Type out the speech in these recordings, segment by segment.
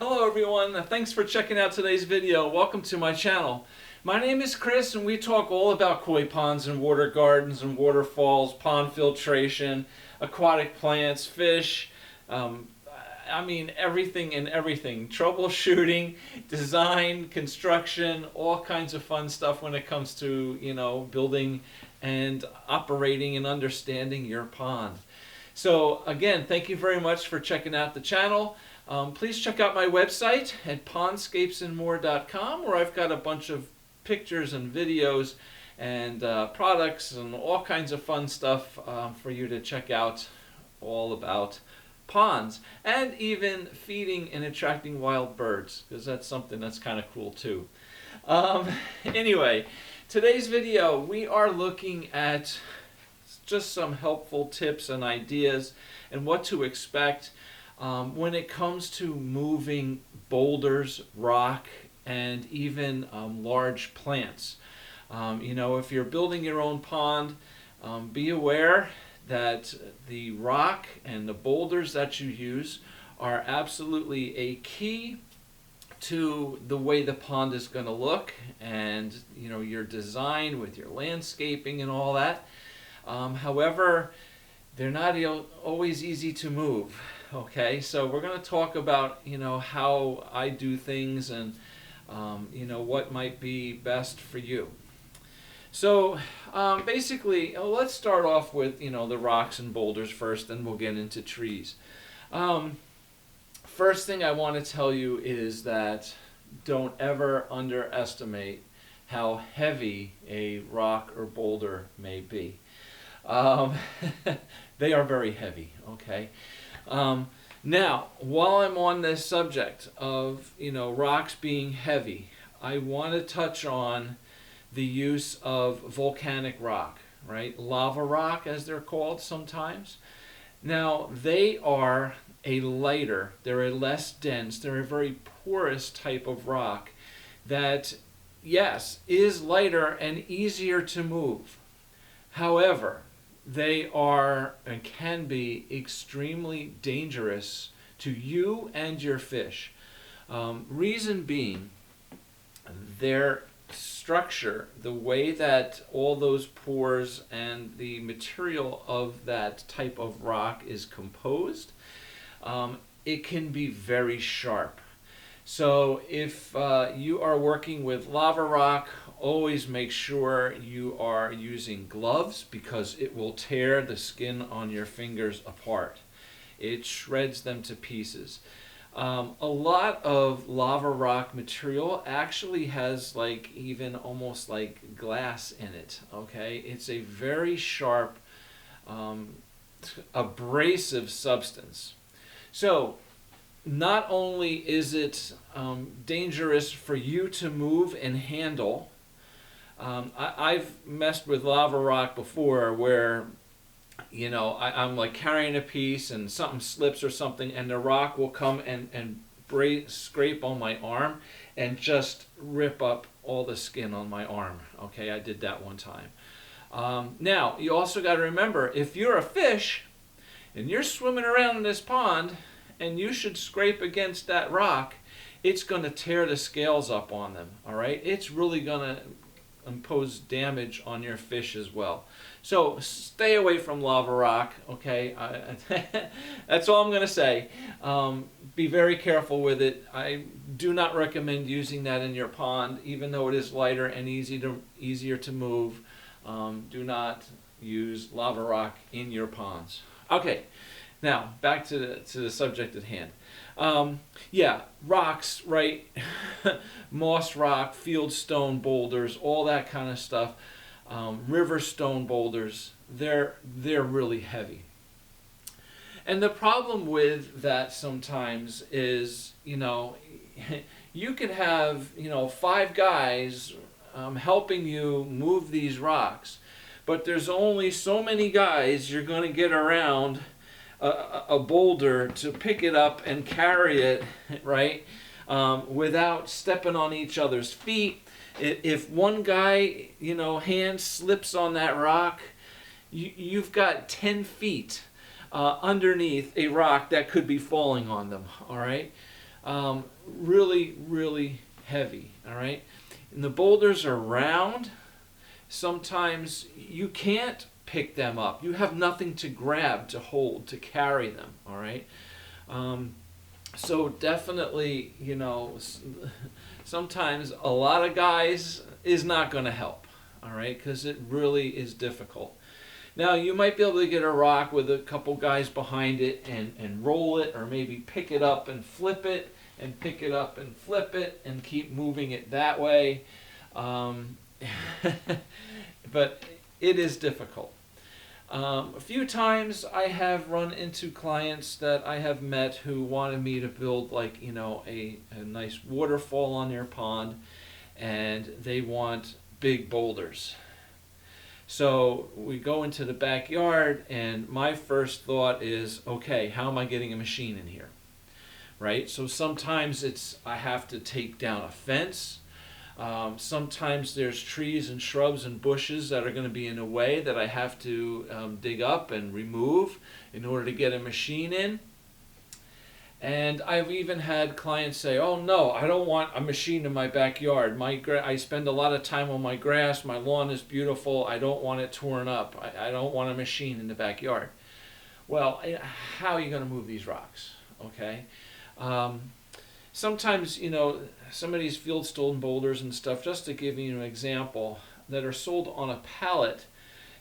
Hello everyone, thanks for checking out today's video. Welcome to my channel. My name is Chris and we talk all about koi ponds and water gardens and waterfalls, pond filtration, aquatic plants, fish, everything and everything. Troubleshooting, design, construction, all kinds of fun stuff when it comes to, building and operating and understanding your pond. So again, thank you very much for checking out the channel. Please check out my website at pondscapesandmore.com, where I've got a bunch of pictures and videos and products and all kinds of fun stuff for you to check out, all about ponds and even feeding and attracting wild birds, because that's something that's kind of cool too. Anyway, today's video we are looking at just some helpful tips and ideas and what to expect when it comes to moving boulders, rock, and even large plants. If you're building your own pond, be aware that the rock and the boulders that you use are absolutely a key to the way the pond is going to look, and your design with your landscaping and all that. However, they're not always easy to move. Okay, so we're going to talk about how I do things and what might be best for you. So basically, let's start off with the rocks and boulders first, then we'll get into trees. First thing I want to tell you is that don't ever underestimate how heavy a rock or boulder may be. They are very heavy, okay? Now, while I'm on this subject of rocks being heavy, I want to touch on the use of volcanic rock, right? Lava rock, as they're called sometimes. Now, they are a lighter, they're a less dense, they're a very porous type of rock that, yes, is lighter and easier to move. However, they are and can be extremely dangerous to you and your fish. Reason being, their structure, the way that all those pores and the material of that type of rock is composed, it can be very sharp. So if you are working with lava rock, always make sure you are using gloves, because it will tear the skin on your fingers apart. It shreds them to pieces. A lot of lava rock material actually has even almost like glass in it, okay? It's a very sharp, abrasive substance. So not only is it dangerous for you to move and handle, I've messed with lava rock before where I'm like carrying a piece and something slips or something, and the rock will come and scrape on my arm and just rip up all the skin on my arm. Okay, I did that one time. Now, you also got to remember, if you're a fish and you're swimming around in this pond and you should scrape against that rock, it's going to tear the scales up on them, all right? It's really going to impose damage on your fish as well. So stay away from lava rock, okay? That's all I'm going to say. Be very careful with it. I do not recommend using that in your pond, even though it is lighter and easier to move. Do not use lava rock in your ponds. Okay, now back to the subject at hand. Yeah, rocks, right? Moss rock, fieldstone boulders, all that kind of stuff. River stone boulders, they're really heavy. And the problem with that sometimes is, you can have, 5 guys helping you move these rocks, but there's only so many guys you're going to get around a boulder to pick it up and carry it, right, without stepping on each other's feet. If one guy, hand slips on that rock, you've got 10 feet underneath a rock that could be falling on them, all right? really, really heavy, all right? And the boulders are round. Sometimes you can't pick them up. You have nothing to grab, to hold, to carry them, all right? So definitely, sometimes a lot of guys is not going to help, all right? Because it really is difficult. Now, you might be able to get a rock with a couple guys behind it and roll it, or maybe pick it up and flip it, and pick it up and flip it, and keep moving it that way. But it is difficult. A few times I have run into clients that I have met who wanted me to build like, a nice waterfall on their pond, and they want big boulders. So we go into the backyard, and my first thought is, okay, how am I getting a machine in here? Right? So sometimes I have to take down a fence. Sometimes there's trees and shrubs and bushes that are going to be in the way that I have to dig up and remove in order to get a machine in. And I've even had clients say, oh no, I don't want a machine in my backyard. I spend a lot of time on my grass, my lawn is beautiful, I don't want it torn up. I don't want a machine in the backyard. Well, how are you going to move these rocks? Okay. Sometimes, some of these field stolen boulders and stuff, just to give you an example, that are sold on a pallet,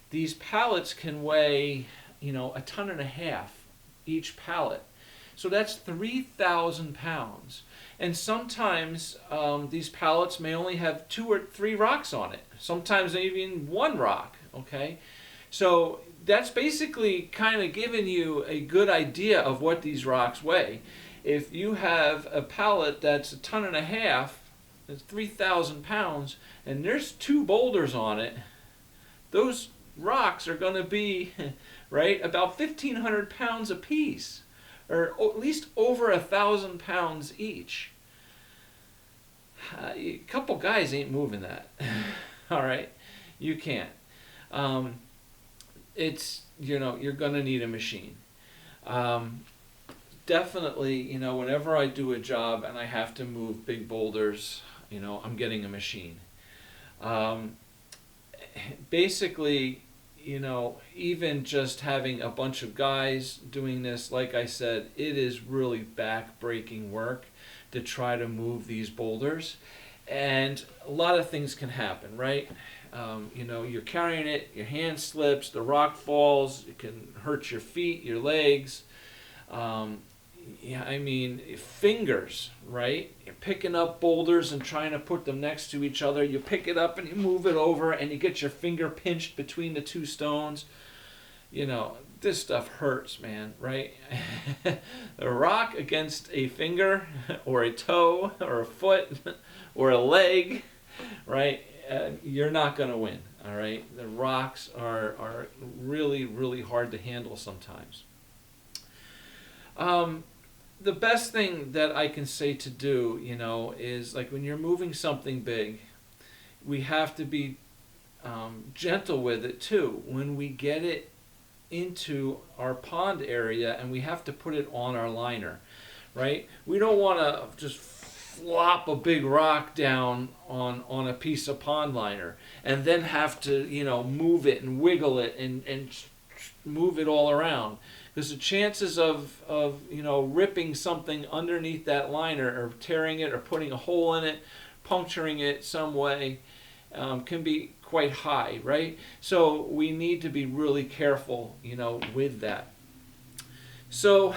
these pallets can weigh, 1.5 tons each pallet. So that's 3,000 pounds. And sometimes these pallets may only have 2 or 3 rocks on it. Sometimes even 1 rock, okay? So that's basically kind of giving you a good idea of what these rocks weigh. If you have a pallet that's 1.5 tons, that's 3,000 pounds, and there's 2 boulders on it, those rocks are going to be, right, about 1,500 pounds apiece, or at least over 1,000 pounds each. A couple guys ain't moving that. All right, you can't. You're going to need a machine. Definitely, whenever I do a job and I have to move big boulders, I'm getting a machine. Basically, even just having a bunch of guys doing this, like I said, it is really back-breaking work to try to move these boulders. And a lot of things can happen, right? You're carrying it, your hand slips, the rock falls, it can hurt your feet, your legs. Fingers, right? You're picking up boulders and trying to put them next to each other. You pick it up and you move it over and you get your finger pinched between the 2 stones. This stuff hurts, man, right? A rock against a finger or a toe or a foot or a leg, right? You're not going to win, all right? The rocks are really, really hard to handle sometimes. The best thing that I can say to do, is like when you're moving something big, we have to be gentle with it too. When we get it into our pond area and we have to put it on our liner, right? We don't want to just flop a big rock down on a piece of pond liner and then have to, move it and wiggle it and move it all around. Because the chances of ripping something underneath that liner or tearing it or putting a hole in it, puncturing it some way, can be quite high, right? So we need to be really careful, with that. So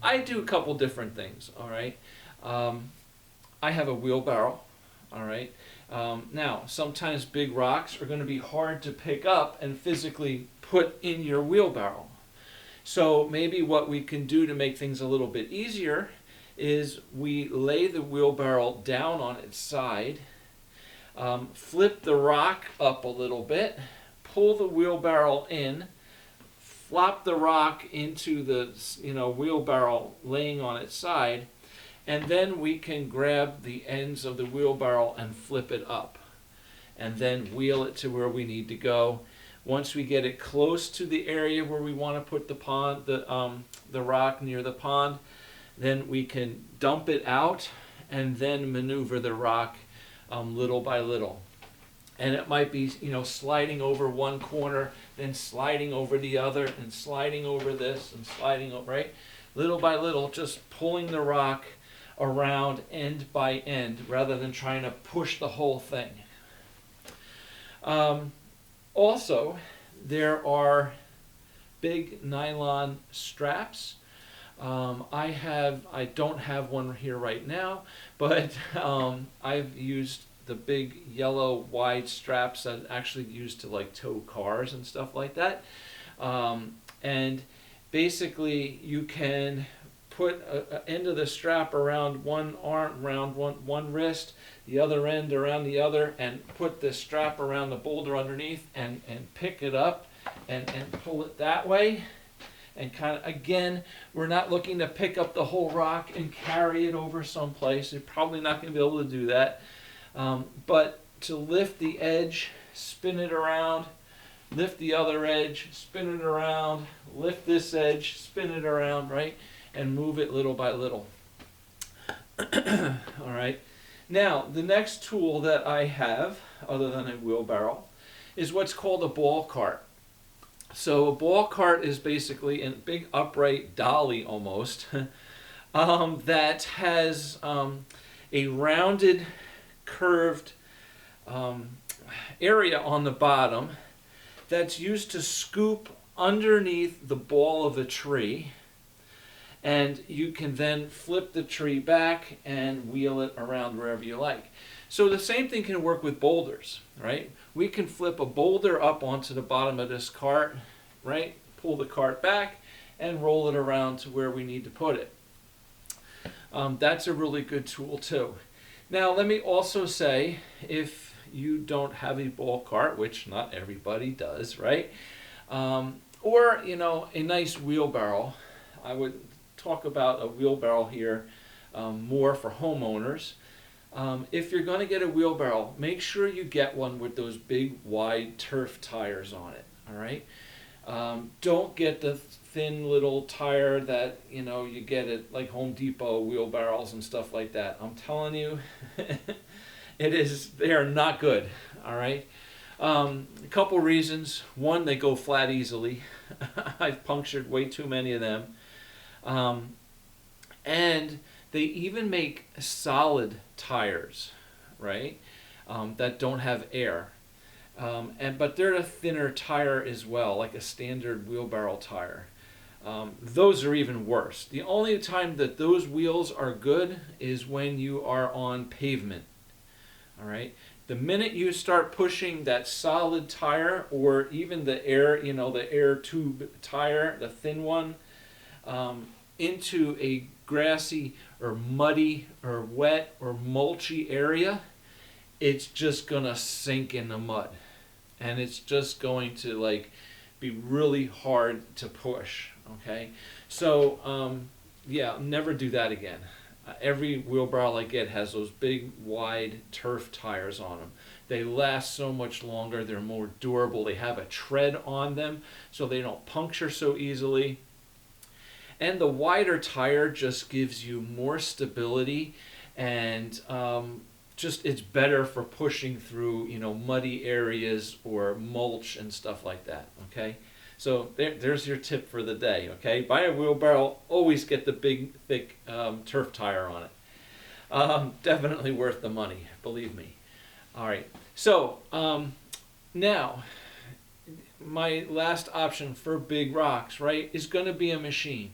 I do a couple different things, all right? I have a wheelbarrow, all right? Now, sometimes big rocks are going to be hard to pick up and physically put in your wheelbarrow. So maybe what we can do to make things a little bit easier is we lay the wheelbarrow down on its side, flip the rock up a little bit, pull the wheelbarrow in, flop the rock into the wheelbarrow laying on its side, and then we can grab the ends of the wheelbarrow and flip it up and then wheel it to where we need to go. Once we get it close to the area where we want to put the rock near the pond, then we can dump it out and then maneuver the rock little by little. And it might be, sliding over one corner, then sliding over the other, and sliding over this, and sliding over, right? Little by little, just pulling the rock around end by end, rather than trying to push the whole thing. Also, there are big nylon straps. I don't have one here right now, but I've used the big yellow wide straps that actually used to like tow cars and stuff like that. And basically you can put an end of the strap around one arm, around one wrist, the other end around the other, and put the strap around the boulder underneath and pick it up and pull it that way. And kind of, again, we're not looking to pick up the whole rock and carry it over someplace. You're probably not going to be able to do that. But to lift the edge, spin it around, lift the other edge, spin it around, lift this edge, spin it around, right? And move it little by little. All right. Now, the next tool that I have, other than a wheelbarrow, is what's called a ball cart. So a ball cart is basically a big upright dolly almost that has a rounded, curved area on the bottom that's used to scoop underneath the ball of a tree, and you can then flip the tree back and wheel it around wherever you like. So the same thing can work with boulders, right? We can flip a boulder up onto the bottom of this cart, right? Pull the cart back and roll it around to where we need to put it. That's a really good tool too. Now let me also say, if you don't have a ball cart, which not everybody does, right? Or, a nice wheelbarrow. I would talk about a wheelbarrow here more for homeowners. If you're going to get a wheelbarrow, make sure you get one with those big wide turf tires on it, all right? Don't get the thin little tire that you get at like Home Depot wheelbarrows and stuff like that. I'm telling you, they are not good, all right? A couple reasons. One, they go flat easily. I've punctured way too many of them. And they even make solid tires, right? That don't have air. But they're a thinner tire as well, like a standard wheelbarrow tire. Those are even worse. The only time that those wheels are good is when you are on pavement. All right. The minute you start pushing that solid tire, or even the air tube tire, the thin one, into a grassy or muddy or wet or mulchy area, it's just gonna sink in the mud, and it's just going to be really hard to push. Okay, so yeah, never do that again. Every wheelbarrow I get has those big wide turf tires on them. They last so much longer. They're more durable. They have a tread on them so they don't puncture so easily. And the wider tire just gives you more stability, and it's better for pushing through muddy areas or mulch and stuff like that. Okay, so there's your tip for the day. Okay, buy a wheelbarrow, always get the big thick turf tire on it. Definitely worth the money, believe me. All right, so now my last option for big rocks, right, is going to be a machine.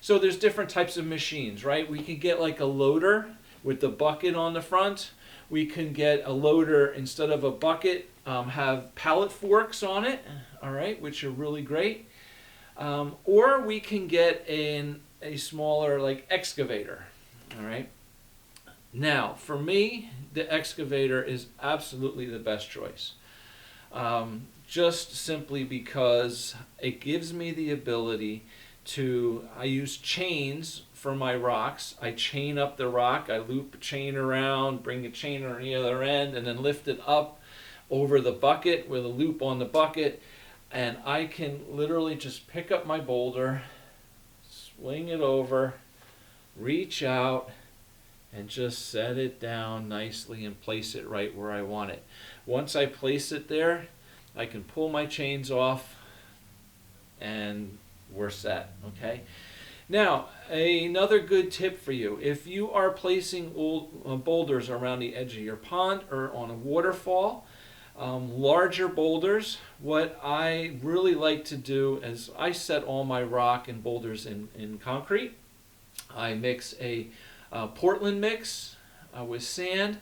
So there's different types of machines, right? We can get like a loader with the bucket on the front. We can get a loader, instead of a bucket, have pallet forks on it, all right, which are really great. Or we can get a smaller excavator, all right? Now, for me, the excavator is absolutely the best choice. Just simply because it gives me the ability I use chains for my rocks. I chain up the rock, I loop a chain around, bring a chain on the other end, and then lift it up over the bucket with a loop on the bucket, and I can literally just pick up my boulder, swing it over, reach out and just set it down nicely and place it right where I want it. Once I place it there, I can pull my chains off and we're set, okay? Now, another good tip for you, if you are placing boulders around the edge of your pond or on a waterfall, larger boulders, what I really like to do is I set all my rock and boulders in concrete. I mix a Portland mix with sand.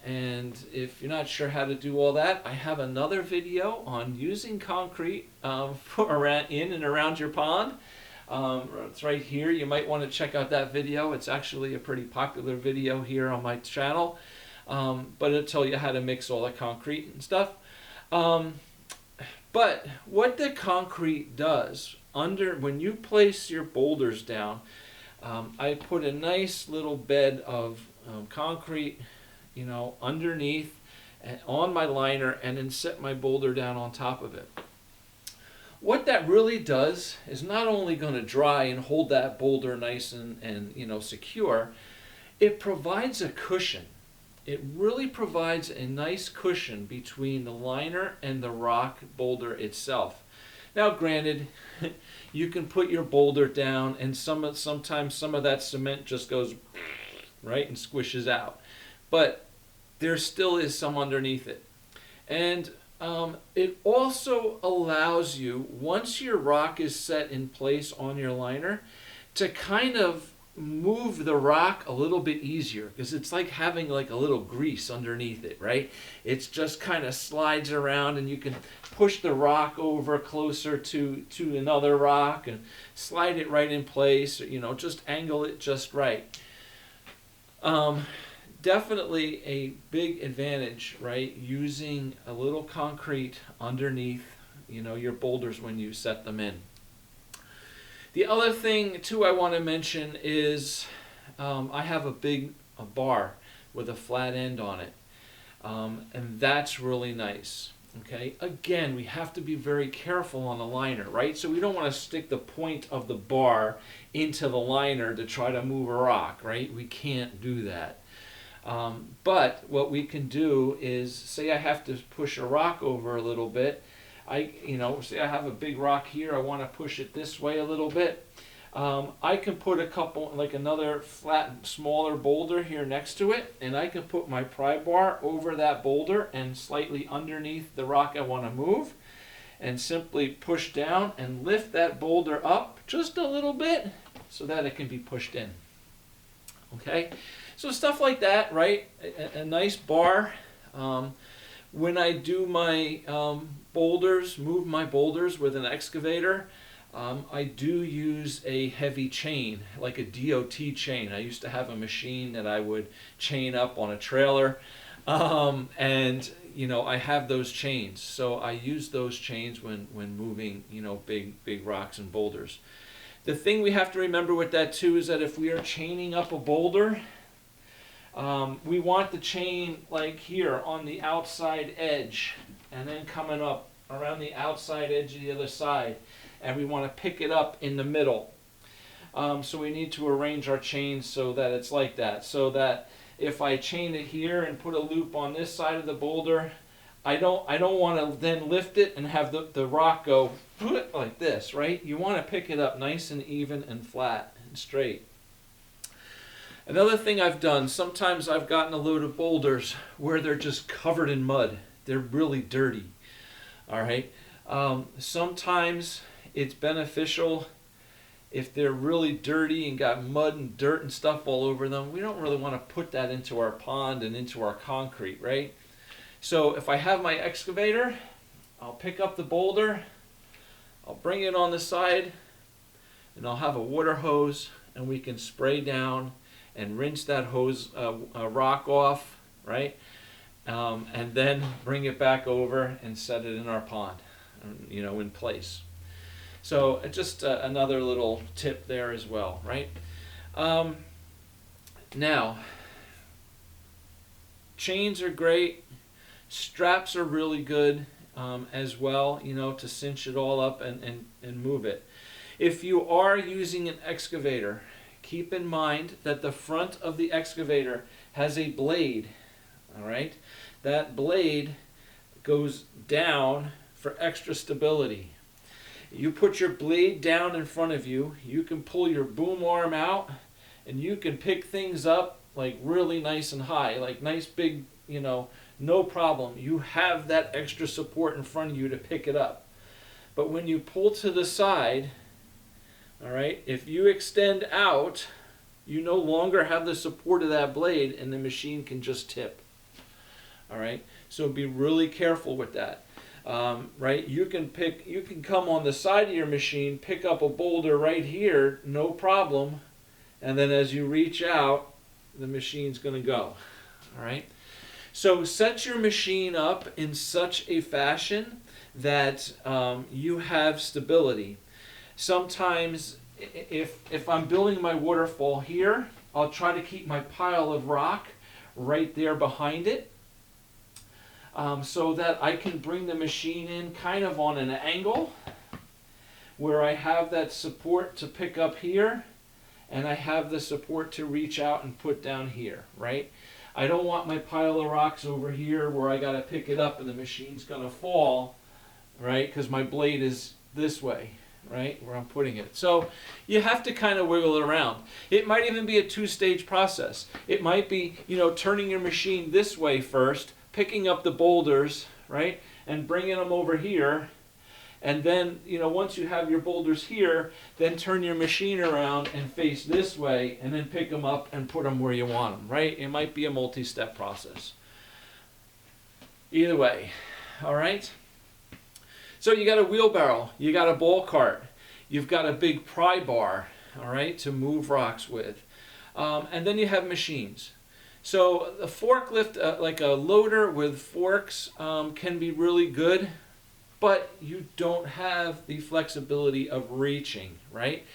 And if you're not sure how to do all that, I have another video on using concrete in and around your pond. It's right here. You might want to check out that video. It's actually a pretty popular video here on my channel. But it'll tell you how to mix all the concrete and stuff. But what the concrete does, when you place your boulders down, I put a nice little bed of concrete, underneath on my liner, and then set my boulder down on top of it. What that really does is not only going to dry and hold that boulder nice and secure, it provides a cushion. It really provides a nice cushion between the liner and the rock boulder itself. Now, granted, you can put your boulder down and sometimes some of that cement just goes right and squishes out. But there still is some underneath it. And it also allows you, once your rock is set in place on your liner, to kind of move the rock a little bit easier, because it's like having like a little grease underneath it, right? It's just kind of slides around, and you can push the rock over closer to another rock and slide it right in place, or, just angle it just right. Definitely a big advantage, right? Using a little concrete underneath, your boulders when you set them in. The other thing too I want to mention is I have a bar with a flat end on it, and that's really nice. Okay, again, we have to be very careful on the liner, right? So we don't want to stick the point of the bar into the liner to try to move a rock, right? We can't do that. But what we can do is, say I have to push a rock over a little bit. Say I have a big rock here, I want to push it this way a little bit. I can put another flat, smaller boulder here next to it, and I can put my pry bar over that boulder and slightly underneath the rock I want to move, and simply push down and lift that boulder up just a little bit so that it can be pushed in. Okay? So stuff like that, right? A nice bar. When I do my move my boulders with an excavator, I do use a heavy chain, like a DOT chain. I used to have a machine that I would chain up on a trailer, and I have those chains. So I use those chains when moving big rocks and boulders. The thing we have to remember with that too is that if we are chaining up a boulder, we want the chain like here on the outside edge, and then coming up around the outside edge of the other side, and we want to pick it up in the middle. So we need to arrange our chains so that it's like that, so that if I chain it here and put a loop on this side of the boulder, I don't want to then lift it and have the rock go like this, right? You want to pick it up nice and even and flat and straight. Another thing I've done, sometimes I've gotten a load of boulders where they're just covered in mud. They're really dirty. All right. Sometimes it's beneficial if they're really dirty and got mud and dirt and stuff all over them. We don't really want to put that into our pond and into our concrete, right? So if I have my excavator, I'll pick up the boulder, I'll bring it on the side, and I'll have a water hose, and we can spray down and rinse that rock off, right? And then bring it back over and set it in our pond, in place. So just another little tip there as well, right? Now, chains are great. Straps are really good as well, to cinch it all up and move it. If you are using an excavator, keep in mind that the front of the excavator has a blade, all right? That blade goes down for extra stability. You put your blade down in front of you, you can pull your boom arm out, and you can pick things up like really nice and high, like nice big, no problem. You have that extra support in front of you to pick it up. But when you pull to the side, all right, if you extend out, you no longer have the support of that blade and the machine can just tip. All right, so be really careful with that. Right, you can come on the side of your machine, pick up a boulder right here, no problem, and then as you reach out, the machine's going to go. All right, so set your machine up in such a fashion that you have stability. Sometimes if I'm building my waterfall here, I'll try to keep my pile of rock right there behind it, so that I can bring the machine in kind of on an angle where I have that support to pick up here and I have the support to reach out and put down here, right? I don't want my pile of rocks over here where I got to pick it up and the machine's going to fall, right? Because my blade is this way, right, where I'm putting it. So you have to kind of wiggle it around. It might even be a two-stage process. It might be, turning your machine this way first, picking up the boulders, right, and bringing them over here. And then, once you have your boulders here, then turn your machine around and face this way and then pick them up and put them where you want them, right? It might be a multi-step process. Either way, all right? So you got a wheelbarrow, you got a ball cart, you've got a big pry bar, all right, to move rocks with. And then you have machines. So a forklift, like a loader with forks, can be really good, but you don't have the flexibility of reaching, right?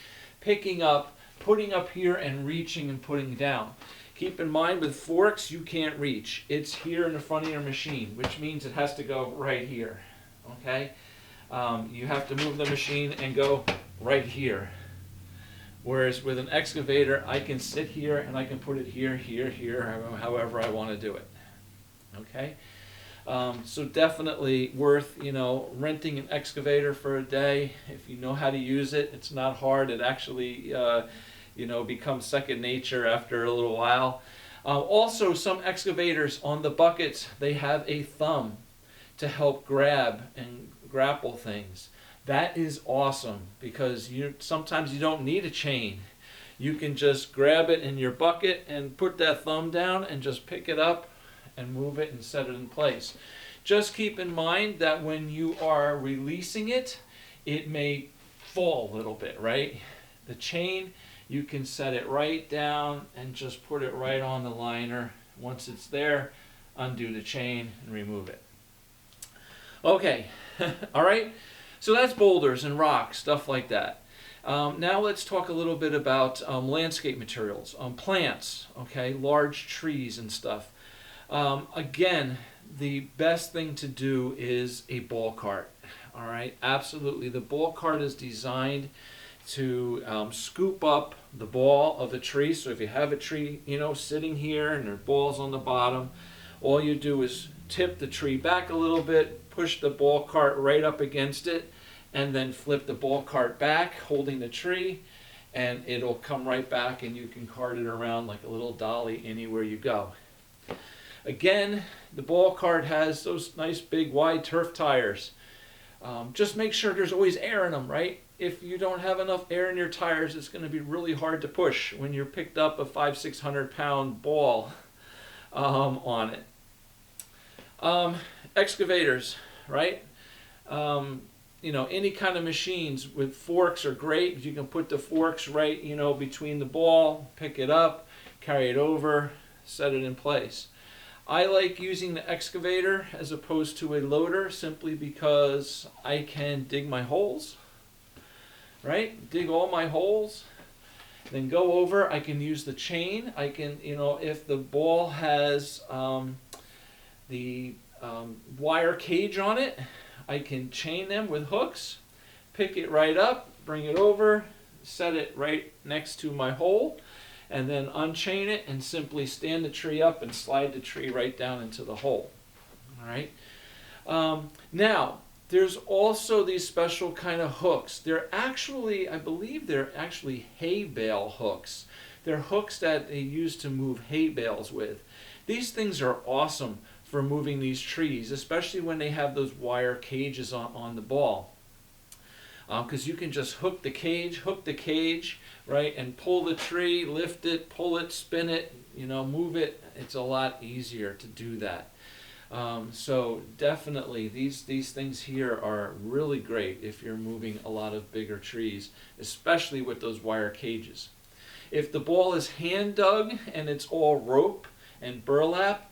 Picking up, putting up here and reaching and putting down. Keep in mind with forks, you can't reach. It's here in the front of your machine, which means it has to go right here, okay? You have to move the machine and go right here. Whereas with an excavator, I can sit here and I can put it here, here, here, however I want to do it. Okay? So definitely worth, renting an excavator for a day. If you know how to use it, it's not hard. It actually, becomes second nature after a little while. Also, some excavators on the buckets, they have a thumb to help grab and grapple things. That is awesome because sometimes you don't need a chain. You can just grab it in your bucket and put that thumb down and just pick it up and move it and set it in place. Just keep in mind that when you are releasing it, it may fall a little bit, right? The chain, you can set it right down and just put it right on the liner. Once it's there, undo the chain and remove it. Okay, all right, so that's boulders and rocks, stuff like that. Now let's talk a little bit about landscape materials, plants, okay, large trees and stuff. Again, the best thing to do is a ball cart, all right, absolutely. The ball cart is designed to scoop up the ball of a tree. So if you have a tree, sitting here and there are balls on the bottom, all you do is tip the tree back a little bit, push the ball cart right up against it, and then flip the ball cart back, holding the tree, and it'll come right back and you can cart it around like a little dolly anywhere you go. Again, the ball cart has those nice big wide turf tires. Just make sure there's always air in them, right? If you don't have enough air in your tires, it's going to be really hard to push when you're picked up a 500-600 pound ball on it. Excavators, right? Any kind of machines with forks are great. You can put the forks right, between the ball, pick it up, carry it over, set it in place. I like using the excavator as opposed to a loader simply because I can dig my holes, right? Dig all my holes, then go over. I can use the chain. I can, if the ball has the wire cage on it, I can chain them with hooks, pick it right up, bring it over, set it right next to my hole, and then unchain it and simply stand the tree up and slide the tree right down into the hole. All right. Now, there's also these special kind of hooks. They're actually, I believe they're actually hay bale hooks. They're hooks that they use to move hay bales with. These things are awesome for moving these trees, especially when they have those wire cages on the ball. Because you can just hook the cage, right, and pull the tree, lift it, pull it, spin it, move it. It's a lot easier to do that. So definitely these things here are really great if you're moving a lot of bigger trees, especially with those wire cages. If the ball is hand dug and it's all rope and burlap,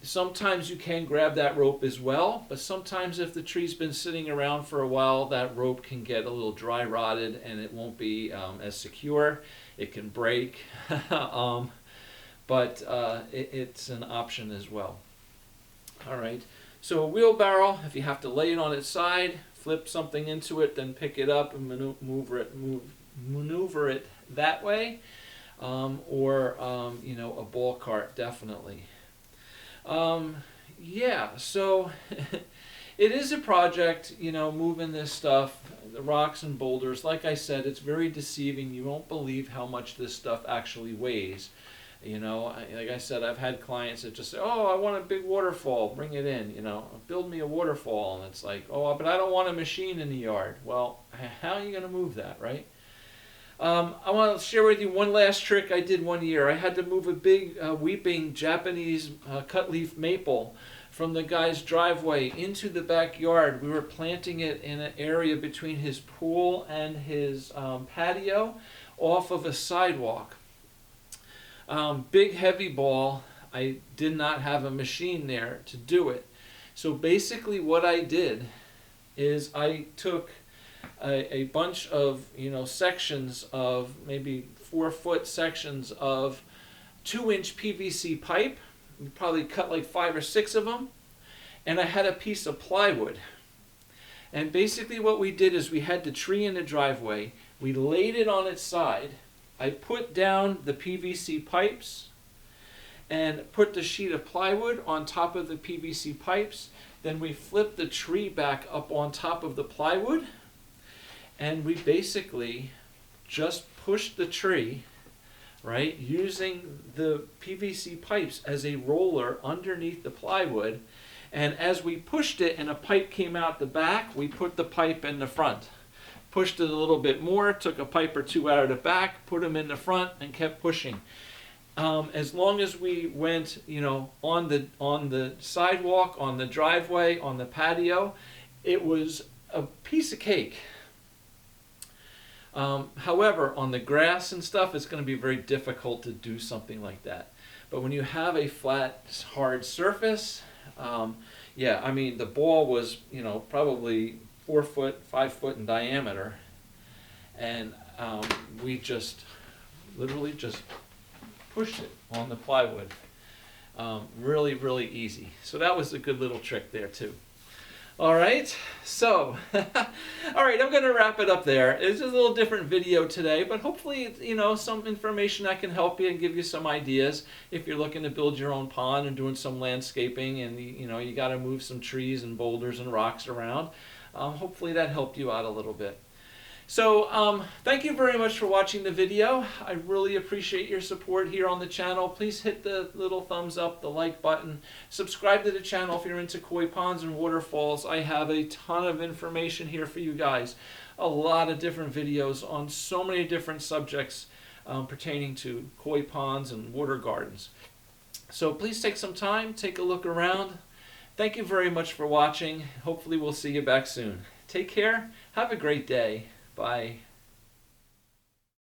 sometimes you can grab that rope as well, but sometimes if the tree's been sitting around for a while, that rope can get a little dry rotted and it won't be as secure. It can break, but it's an option as well. All right, so a wheelbarrow, if you have to lay it on its side, flip something into it, then pick it up and maneuver it that way, or a ball cart, definitely. Yeah, so it is a project, moving this stuff, the rocks and boulders. Like I said, it's very deceiving. You won't believe how much this stuff actually weighs. Like I said, I've had clients that just say, oh, I want a big waterfall, bring it in, build me a waterfall. And it's like, oh, but I don't want a machine in the yard. Well, how are you going to move that, right? I want to share with you one last trick I did one year. I had to move a big weeping Japanese cutleaf maple from the guy's driveway into the backyard. We were planting it in an area between his pool and his patio off of a sidewalk. Big heavy ball. I did not have a machine there to do it. So basically what I did is I took a bunch of sections of maybe 4-foot sections of 2-inch PVC pipe. You probably cut like 5 or 6 of them, and I had a piece of plywood. And basically what we did is we had the tree in the driveway. We laid it on its side. I put down the PVC pipes and put the sheet of plywood on top of the PVC pipes. Then we flipped the tree back up on top of the plywood, and we basically just pushed the tree, right, using the PVC pipes as a roller underneath the plywood. And as we pushed it and a pipe came out the back, we put the pipe in the front. Pushed it a little bit more, took a pipe or 2 out of the back, put them in the front, and kept pushing. As long as we went, on the sidewalk, on the driveway, on the patio, it was a piece of cake. However, on the grass and stuff, it's going to be very difficult to do something like that. But when you have a flat, hard surface, yeah, I mean, the ball was, probably 4 foot, 5 foot in diameter, and we just literally just pushed it on the plywood. Really, really easy. So that was a good little trick there too. All right, so all right, I'm going to wrap it up there. It's just a little different video today, but hopefully, some information that can help you and give you some ideas if you're looking to build your own pond and doing some landscaping, and you got to move some trees and boulders and rocks around. Hopefully that helped you out a little bit. So thank you very much for watching the video. I really appreciate your support here on the channel. Please hit the little thumbs up, the like button. Subscribe to the channel if you're into koi ponds and waterfalls. I have a ton of information here for you guys. A lot of different videos on so many different subjects pertaining to koi ponds and water gardens. So please take some time, take a look around. Thank you very much for watching. Hopefully we'll see you back soon. Take care. Have a great day. Bye.